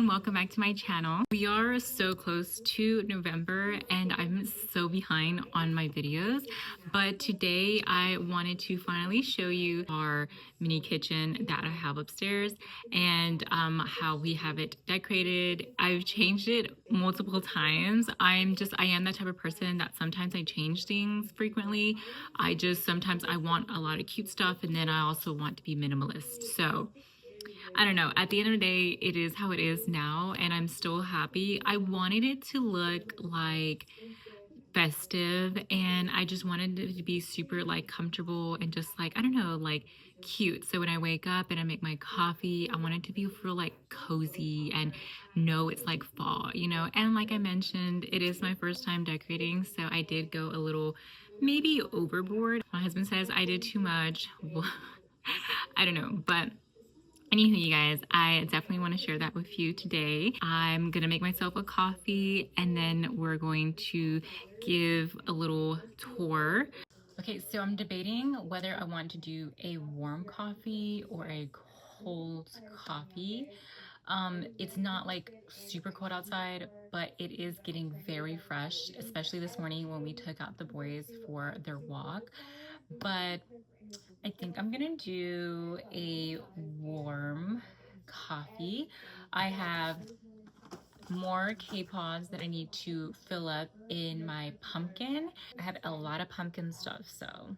everyone, welcome back to my channel. We are so close to November and I'm so behind on my videos, but today I wanted to finally show you our mini kitchen that I have upstairs and how we have it decorated. I've changed it multiple times. I am that type of person that sometimes I change things frequently. Sometimes I want a lot of cute stuff and then I also want to be minimalist. So I don't know. At the end of the day, it is how it is now, and I'm still happy. I wanted it to look like festive, and I just wanted it to be super like comfortable and just like, I don't know, like cute. So when I wake up and I make my coffee, I want it to be feel like cozy and know it's like fall, you know? And like I mentioned, it is my first time decorating, so I did go a little maybe overboard. My husband says I did too much. I don't know, but anywho, you guys, I definitely want to share that with you today. I'm gonna make myself a coffee and then we're going to give a little tour. Okay, so I'm debating whether I want to do a warm coffee or a cold coffee. It's not like super cold outside, but it is getting very fresh, especially this morning when we took out the boys for their walk. But I think I'm gonna do a warm coffee. I have more K-pods that I need to fill up in my pumpkin. I have a lot of pumpkin stuff, so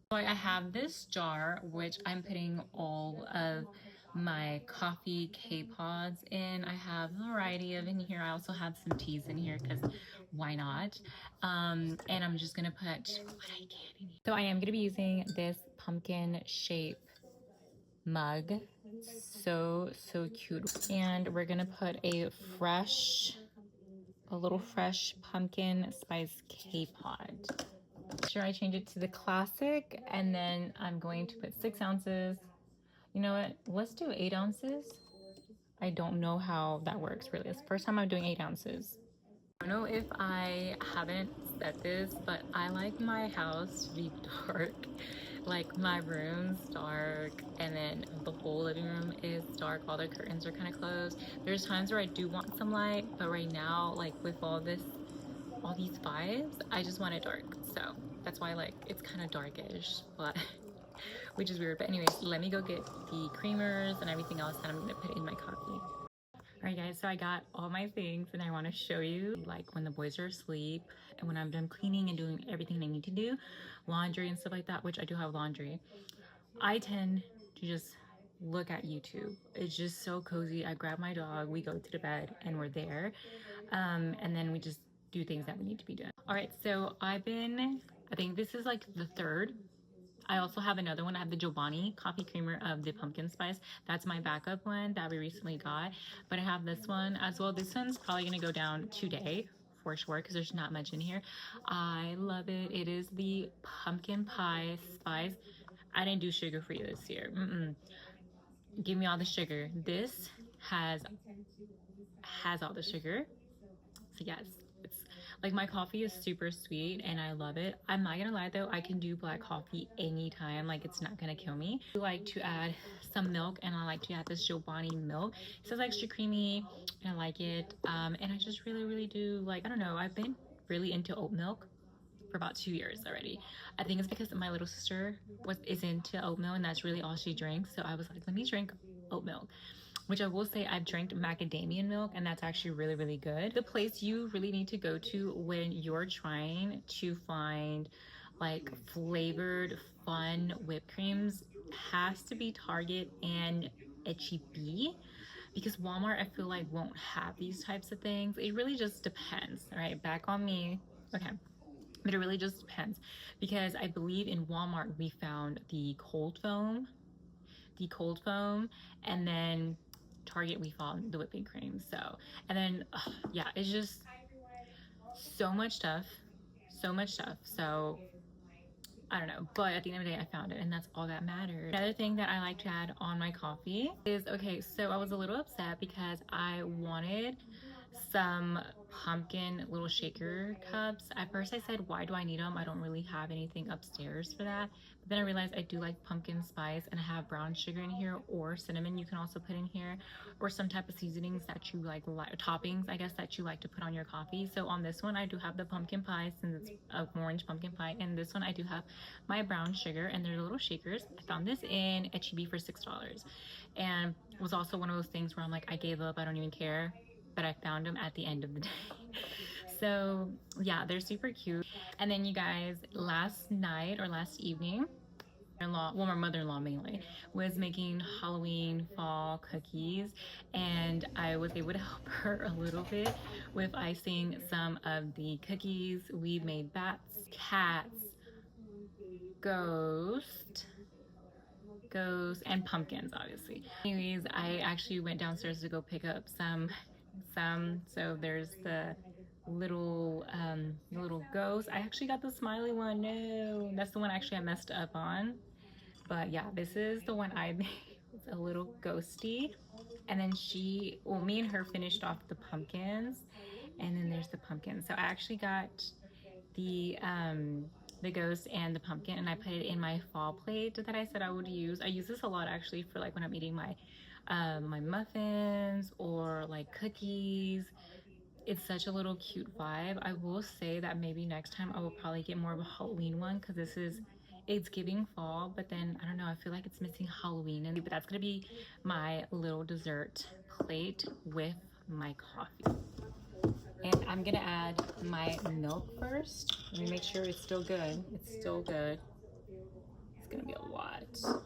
I have this jar which I'm putting all of my coffee K-pods in. I have a variety of in here. I also have some teas in here because why not? And I'm just gonna put what I can in here. So I am gonna be using this pumpkin shape mug. So cute. And we're gonna put a little fresh pumpkin spice K-pod. Sure, I change it to the classic, and then I'm going to put 6 ounces. You know what? Let's do 8 ounces. I don't know how that works really. It's the first time I'm doing 8 ounces. I don't know if I haven't said this, but I like my house to be dark. Like my room's dark and then the whole living room is dark. All the curtains are kind of closed. There's times where I do want some light, but right now, like with all these vibes, I just want it dark. So that's why like it's kind of darkish, but which is weird. But anyways, let me go get the creamers and everything else that I'm gonna put in my coffee. Alright guys, so I got all my things and I want to show you like when the boys are asleep and when I'm done cleaning and doing everything I need to do, laundry and stuff like that, which I do have laundry. I tend to just look at YouTube. It's just so cozy. I grab my dog, we go to the bed and we're there. And then we just do things that we need to be doing. Alright, so I think this is like the third. I also have another one. I have the Giovanni coffee creamer of the pumpkin spice. That's my backup one that we recently got. But I have this one as well. This one's probably going to go down today for sure because there's not much in here. I love it. It is the pumpkin pie spice. I didn't do sugar for you this year. Give me all the sugar. This has all the sugar. So yes, it's like my coffee is super sweet and I love it. I'm not gonna lie though, I can do black coffee anytime, like it's not gonna kill me. I like to add some milk and I like to add this Giovanni milk. It says extra creamy and I like it. And I just really do like, I don't know, I've been really into oat milk for about 2 years already. I think it's because my little sister is into oat milk and that's really all she drinks. So I was like, let me drink oat milk. Which I will say I've drank macadamia milk and that's actually really good. The place you really need to go to when you're trying to find like flavored fun whipped creams has to be Target and H-E-B, because Walmart I feel like won't have these types of things. It really just depends. All right, back on me. Okay. But it really just depends because I believe in Walmart we found the cold foam, and then Target we found the whipping cream. So, and then yeah, it's just so much stuff. So I don't know, but at the end of the day I found it and that's all that matters. Another thing that I like to add on my coffee is, okay, so I was a little upset because I wanted some pumpkin little shaker cups. At first I said, why do I need them? I don't really have anything upstairs for that. But then I realized I do like pumpkin spice, and I have brown sugar in here, or cinnamon you can also put in here, or some type of seasonings that you like toppings, I guess, that you like to put on your coffee. So on this one I do have the pumpkin pie, since it's a orange pumpkin pie, and this one I do have my brown sugar, and they're little shakers. I found this in H-E-B for $6, and it was also one of those things where I'm like, I gave up, I don't even care, but I found them at the end of the day. So yeah, they're super cute. And then you guys, last night or last evening, my mother-in-law mainly, was making Halloween fall cookies, and I was able to help her a little bit with icing some of the cookies. We made bats, cats, ghosts, and pumpkins, obviously. Anyways, I actually went downstairs to go pick up some. So there's the little ghost. I actually got the smiley one. No, that's the one actually I messed up on. But yeah, this is the one I made. It's a little ghosty. And then me and her finished off the pumpkins, and then there's the pumpkin. So I actually got the ghost and the pumpkin, and I put it in my fall plate that I said I would use. I use this a lot actually for like when I'm eating my my muffins or like cookies. It's such a little cute vibe. I will say that maybe next time I will probably get more of a Halloween one, because it's giving fall, but then I don't know, I feel like it's missing Halloween. But that's gonna be my little dessert plate with my coffee. And I'm gonna add my milk first. Let me make sure it's still good. It's still good. It's gonna be a lot.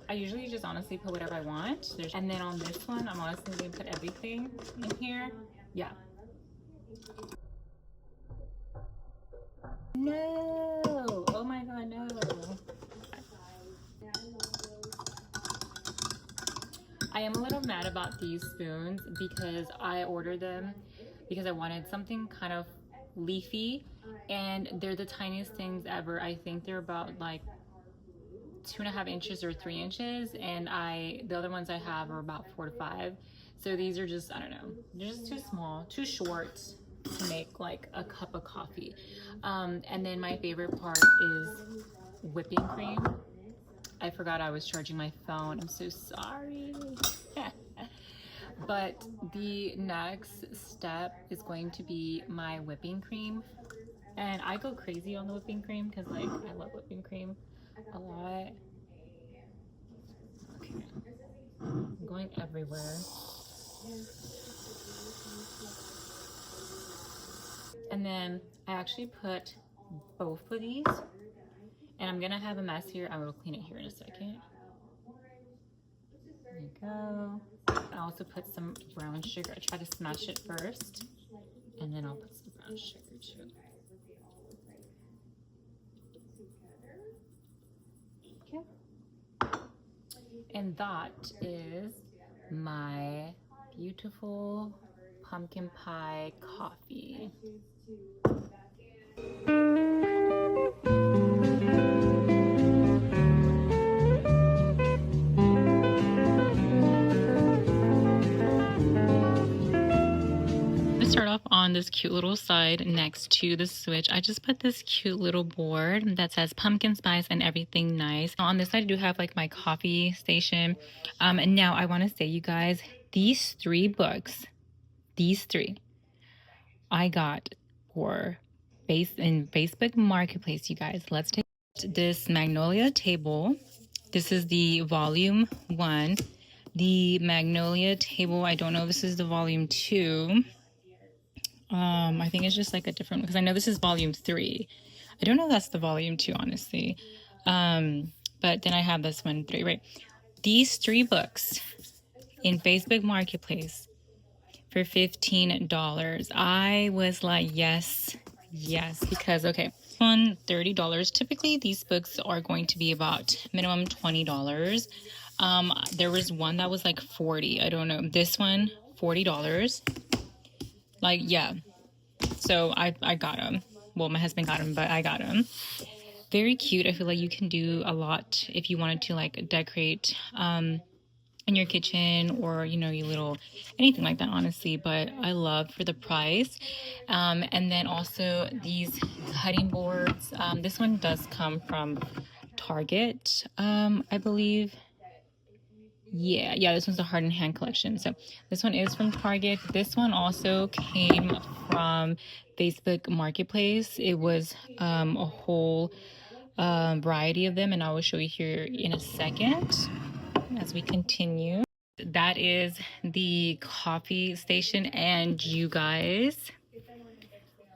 I usually just honestly put whatever I want. And then on this one, I'm honestly gonna put everything in here. Yeah. No! Oh my god, no. I am a little mad about these spoons because I ordered them because I wanted something kind of leafy, and they're the tiniest things ever. I think they're about like 2.5 inches or 3 inches, and the other ones I have are about 4 to 5. So these are just, I don't know, they're just too small, too short to make like a cup of coffee. And then my favorite part is whipping cream. I forgot I was charging my phone. I'm so sorry. But the next step is going to be my whipping cream. And I go crazy on the whipping cream because like I love whipping cream a lot. Okay. I'm going everywhere. And then I actually put both of these, and I'm gonna have a mess here. I will clean it here in a second. There you go. I also put some brown sugar. I try to smash it first, and then I'll put some brown sugar too. Okay. And that is my beautiful pumpkin pie coffee. Start off on this cute little side next to the switch. I just put this cute little board that says pumpkin spice and everything nice. On this side I do have like my coffee station. And now I want to say, you guys, these 3 books, I got for in Facebook Marketplace. You guys, let's take this Magnolia Table. This is the volume 1. The Magnolia Table, I don't know if this is the volume 2. I think it's just like a different, because I know this is volume 3. I don't know if that's the volume 2, honestly. But then I have this one 3, right? These 3 books in Facebook Marketplace for $15. I was like, yes, because okay, one $30. Typically these books are going to be about minimum $20. There was one that was like $40. I don't know. This one, $40. Like, yeah. So I got them. Well, my husband got them, but I got them. Very cute. I feel like you can do a lot if you wanted to like decorate in your kitchen, or you know, your little anything like that, honestly. But I love for the price. And then also these cutting boards. This one does come from Target, I believe. Yeah, this one's a Heart and Hand collection. So this one is from Target. This one also came from Facebook Marketplace. It was a whole variety of them, and I will show you here in a second as we continue. That is the coffee station, and you guys,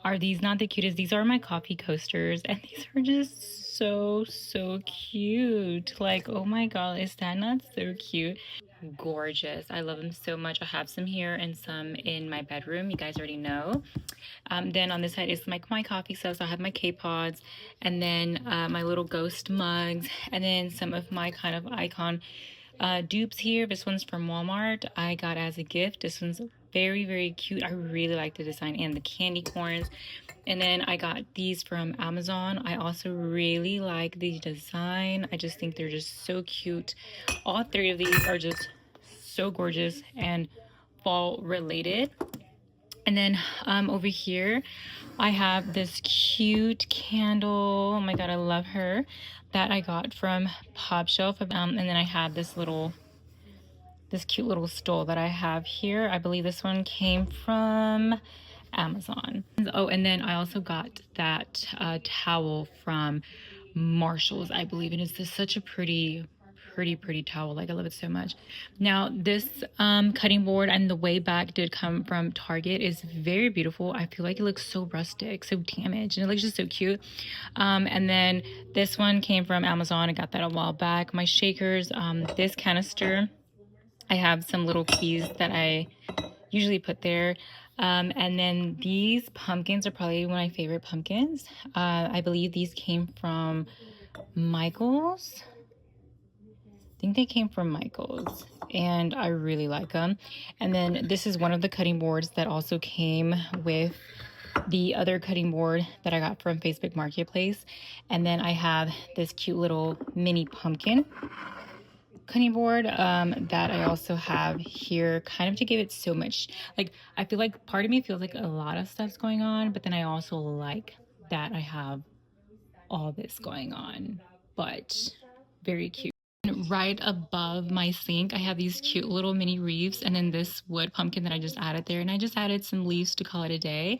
are these not the cutest? These are my coffee coasters, and these are just so cute. Like, oh my god, is that not so cute? Gorgeous. I love them so much. I have some here and some in my bedroom. You guys already know. Then on this side is my coffee stuff. So I have my K-Pods, and then my little ghost mugs, and then some of my kind of icon dupes here. This one's from Walmart. I got as a gift. This one's very cute. I really like the design and the candy corns. And then I got these from Amazon. I also really like the design. I just think they're just so cute. All three of these are just so gorgeous and fall related. And then over here I have this cute candle. Oh my god, I love her, that I got from Popshelf. And then I have this cute little stole that I have here. I believe this one came from Amazon. Oh, and then I also got that towel from Marshalls, I believe. And it's just such a pretty towel. Like, I love it so much. Now this cutting board, and the way back did come from Target, is very beautiful. I feel like it looks so rustic, so damaged, and it looks just so cute. And then this one came from Amazon. I got that a while back. My shakers, this canister, I have some little keys that I usually put there. And then these pumpkins are probably one of my favorite pumpkins. I believe these came from Michael's. I think they came from Michael's, and I really like them. And then this is one of the cutting boards that also came with the other cutting board that I got from Facebook Marketplace. And then I have this cute little mini pumpkin cutting board that I also have here, kind of to give it so much, like, I feel like part of me feels like a lot of stuff's going on, but then I also like that I have all this going on, but very cute. Right above my sink, I have these cute little mini wreaths, and then this wood pumpkin that I just added there, and I just added some leaves to call it a day.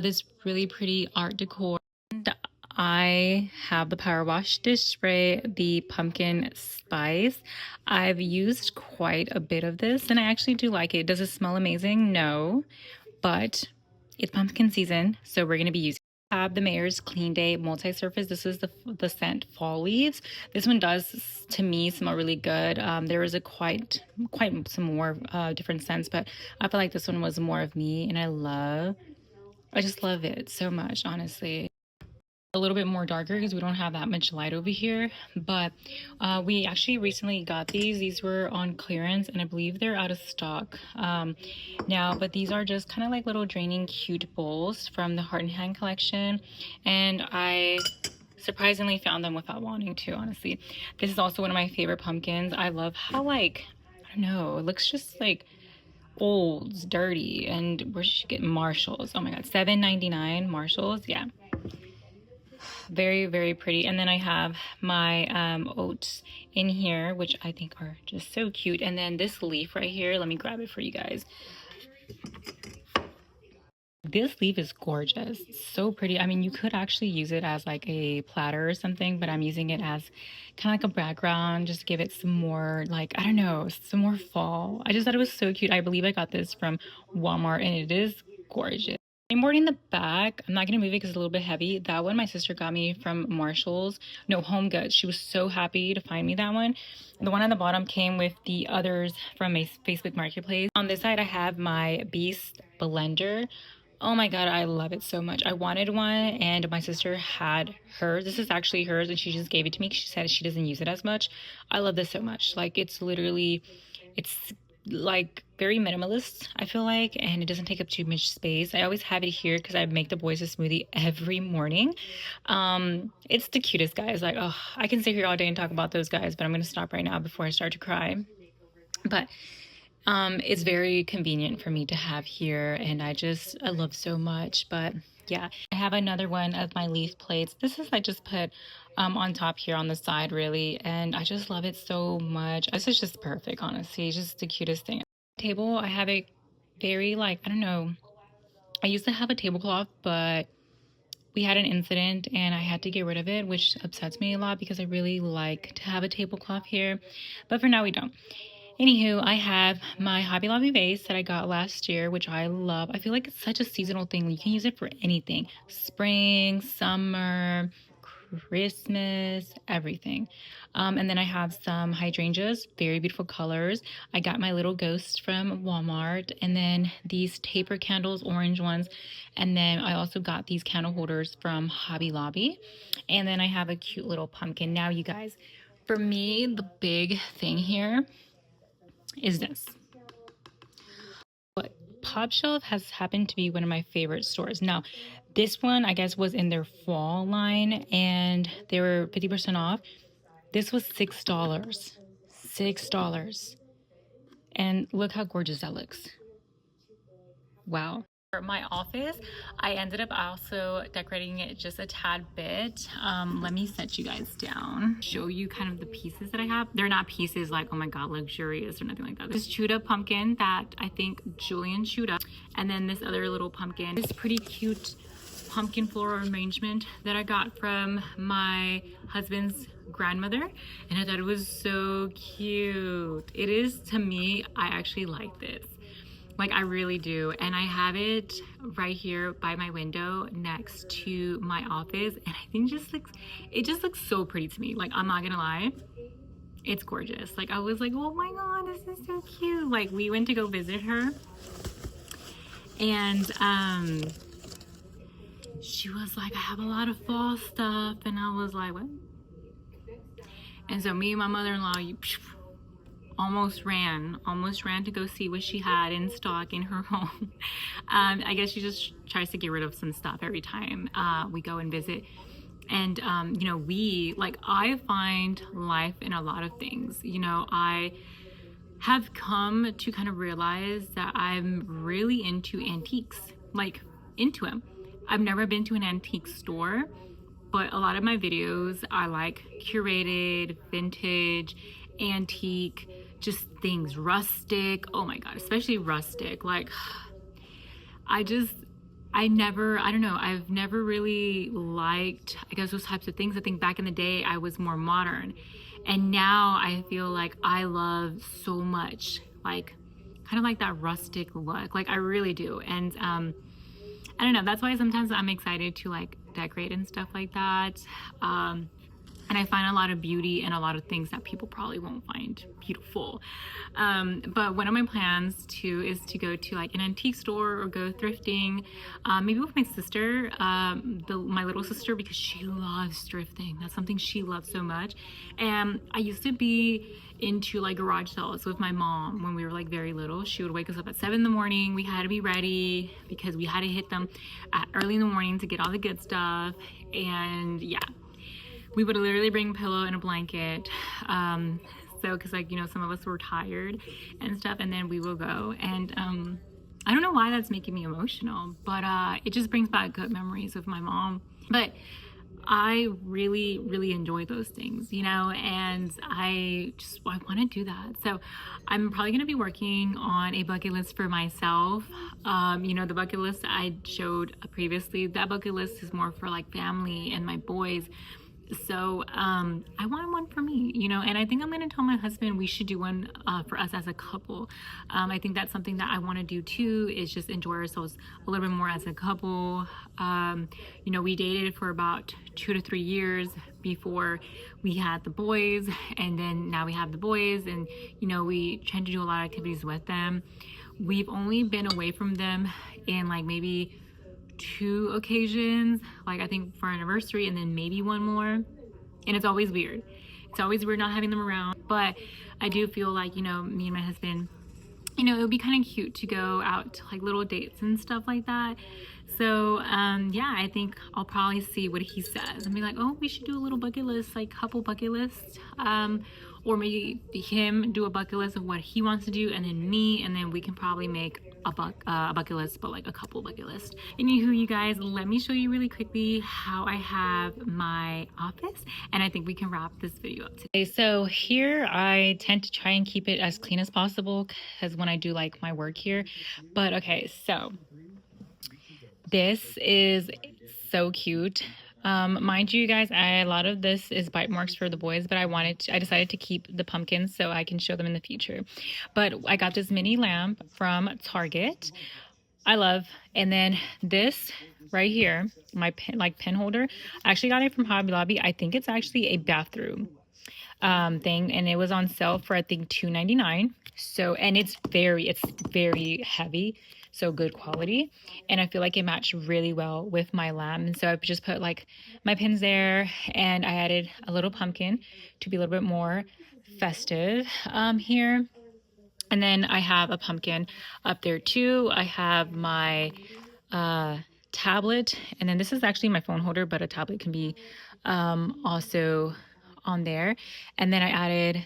This really pretty art decor. And I have the Power Wash dish spray, the pumpkin spice. I've used quite a bit of this, and I actually do like it. Does it smell amazing? No, but it's pumpkin season, so we're going to be using have the Mayor's Clean Day Multi-Surface. This is the scent Fall Leaves. This one does, to me, smell really good. There is a quite some more different scents, but I feel like this one was more of me, and I just love it so much, honestly. A little bit more darker because we don't have that much light over here, but we actually recently got these were on clearance, and I believe they're out of stock now, but these are just kind of like little draining cute bowls from the Heart and Hand collection, and I surprisingly found them without wanting to, honestly. This is also one of my favorite pumpkins. I love how, like, I don't know, it looks just like old, dirty. And where did you get? Marshalls. Oh my god, $7.99 Marshalls. Yeah, very pretty. And then I have my oats in here, which I think are just so cute. And then this leaf right here, let me grab it for you guys. This leaf is gorgeous, so pretty. I mean, you could actually use it as like a platter or something, but I'm using it as kind of like a background, just to give it some more, like, I don't know, some more fall. I just thought it was so cute. I believe I got this from Walmart, and it is gorgeous. Board in the back, I'm not going to move it because it's a little bit heavy. That one my sister got me from Marshalls. No, Home Goods. She was so happy to find me that one. The one on the bottom came with the others from a Facebook Marketplace. On this side, I have my Beast blender. Oh my god, I love it so much. I wanted one, and my sister had hers. This is actually hers, and she just gave it to me. She said she doesn't use it as much. I love this so much. Like, it's literally, it's like very minimalist, I feel like, and it doesn't take up too much space. I always have it here because I make the boys a smoothie every morning. It's the cutest, guys. Like, oh, I can sit here all day and talk about those guys, but I'm gonna stop right now before I start to cry. But it's very convenient for me to have here, and I love so much. But yeah, I have another one of my leaf plates. This is I just put on top here on the side, really, and I just love it so much. This is just perfect, honestly. It's just the cutest thing. Table, I have a very, like, I don't know. I used to have a tablecloth, but we had an incident and I had to get rid of it, which upsets me a lot because I really like to have a tablecloth here. But for now, we don't. Anywho, I have my Hobby Lobby vase that I got last year, which I love. I feel like it's such a seasonal thing. You can use it for anything. Spring, summer, Christmas, everything. And then I have some hydrangeas, very beautiful colors. I got my little ghost from Walmart, and then these taper candles, orange ones. And then I also got these candle holders from Hobby Lobby. And then I have a cute little pumpkin. Now, you guys, for me, the big thing here is this. But Pop Shelf has happened to be one of my favorite stores. Now, this one, I guess, was in their fall line and they were 50% off. This was $6. $6. And look how gorgeous that looks. Wow. For my office, I ended up also decorating it just a tad bit. Let me set you guys down, show you kind of the pieces that I have. They're not pieces like, oh my god, luxurious or nothing like that. This chewed up pumpkin that I think Julian chewed up, and then this other little pumpkin, this pretty cute pumpkin floral arrangement that I got from my husband's grandmother, and I thought it was so cute. It is, to me, I actually like this. Like, I really do. And I have it right here by my window next to my office, and I think it just looks so pretty to me. Like, I'm not gonna lie, it's gorgeous. Like, I was like, oh my god, this is so cute. Like, we went to go visit her, and she was like, I have a lot of fall stuff, and I was like, what? And so me and my mother-in-law, almost ran to go see what she had in stock in her home. I guess she just tries to get rid of some stuff every time we go and visit. And you know, I find life in a lot of things. You know, I have come to kind of realize that I'm really into antiques, like into them. I've never been to an antique store, but a lot of my videos are like curated, vintage, antique, just things, rustic. Oh my god, especially rustic. Like, I don't know, I've never really liked, I guess, those types of things. I think back in the day I was more modern, and now I feel like I love so much, like, kind of like that rustic look. Like, I really do. And I don't know, that's why sometimes I'm excited to like decorate and stuff like that. And I find a lot of beauty in a lot of things that people probably won't find beautiful. But one of my plans too is to go to like an antique store or go thrifting, maybe with my sister, my little sister, because she loves thrifting. That's something she loves so much. And I used to be into like garage sales with my mom when we were like very little. She would wake us up at 7 in the morning. We had to be ready because we had to hit them early in the morning to get all the good stuff. And yeah, we would literally bring a pillow and a blanket, so because, like, you know, some of us were tired and stuff, and then we will go. And I don't know why that's making me emotional, but it just brings back good memories of my mom. But I really enjoy those things, you know, and I want to do that. So I'm probably going to be working on a bucket list for myself. You know, the bucket list I showed previously, that bucket list is more for like family and my boys. So I want one for me, you know, and I think I'm going to tell my husband we should do one for us as a couple. I think that's something that I want to do too, is just enjoy ourselves a little bit more as a couple. You know, we dated for about 2 to 3 years before we had the boys, and then now we have the boys, and, you know, we tend to do a lot of activities with them. We've only been away from them in like maybe 2 occasions, like I think for our anniversary, and then maybe one more. And it's always weird. It's always weird not having them around. But I do feel like, you know, me and my husband, you know, it would be kind of cute to go out to like little dates and stuff like that. So yeah, I think I'll probably see what he says and be like, oh, we should do a little bucket list, like couple bucket list, or maybe him do a bucket list of what he wants to do, and then me, and then we can probably make a bucket list, but like a couple bucket lists. Anywho, you guys, let me show you really quickly how I have my office, and I think we can wrap this video up today. So here I tend to try and keep it as clean as possible because when I do like my work here. But okay, so this is so cute. Mind you guys, a lot of this is bite marks for the boys, but I decided to keep the pumpkins so I can show them in the future. But I got this mini lamp from Target. I love. And then this right here, my pen holder, I actually got it from Hobby Lobby. I think it's actually a bathroom thing, and it was on sale for I think $2.99. So, and it's very heavy, so good quality, and I feel like it matched really well with my lamp. And so I just put like my pins there, and I added a little pumpkin to be a little bit more festive here. And then I have a pumpkin up there too. I have my tablet, and then this is actually my phone holder, but a tablet can be also on there. And then I added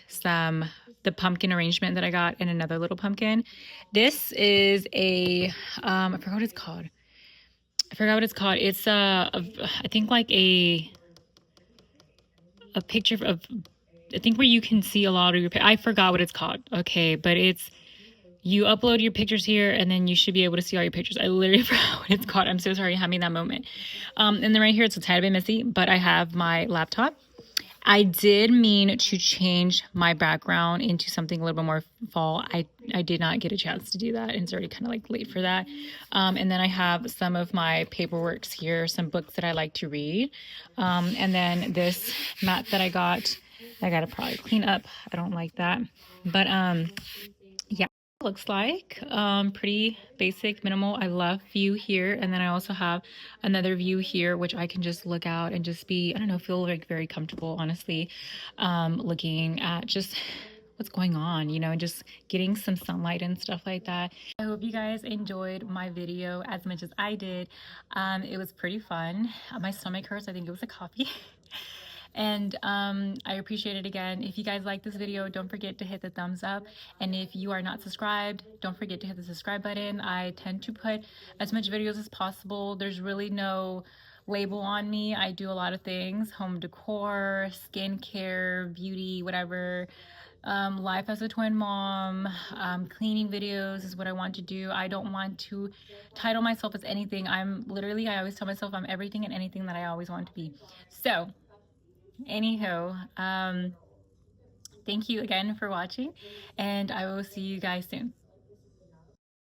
the pumpkin arrangement that I got in another little pumpkin. This is a I forgot what it's called. It's I think like a picture of, I think where you can see a lot of your, I forgot what it's called. Okay, but it's, you upload your pictures here, and then you should be able to see all your pictures. I literally forgot what it's called. I'm so sorry having that moment. And then right here, it's a tiny bit messy, but I have my laptop. I did mean to change my background into something a little bit more fall. I did not get a chance to do that, and it's already kind of like late for that. And then I have some of my paperworks here, some books that I like to read. And then this mat that I gotta probably clean up. I don't like that. But yeah, it looks like pretty basic, minimal. I love view here, and then I also have another view here which I can just look out and just be, I don't know, feel like very comfortable, honestly, looking at just what's going on, you know, and just getting some sunlight and stuff like that. I hope you guys enjoyed my video as much as I did. It was pretty fun. My stomach hurts. I think it was a coffee. And I appreciate it again. If you guys like this video, don't forget to hit the thumbs up. And if you are not subscribed, don't forget to hit the subscribe button. I tend to put as much videos as possible. There's really no label on me. I do a lot of things: home decor, skincare, beauty, whatever. Life as a twin mom, cleaning videos is what I want to do. I don't want to title myself as anything. I always tell myself I'm everything and anything that I always want to be. So anywho, thank you again for watching, and I will see you guys soon.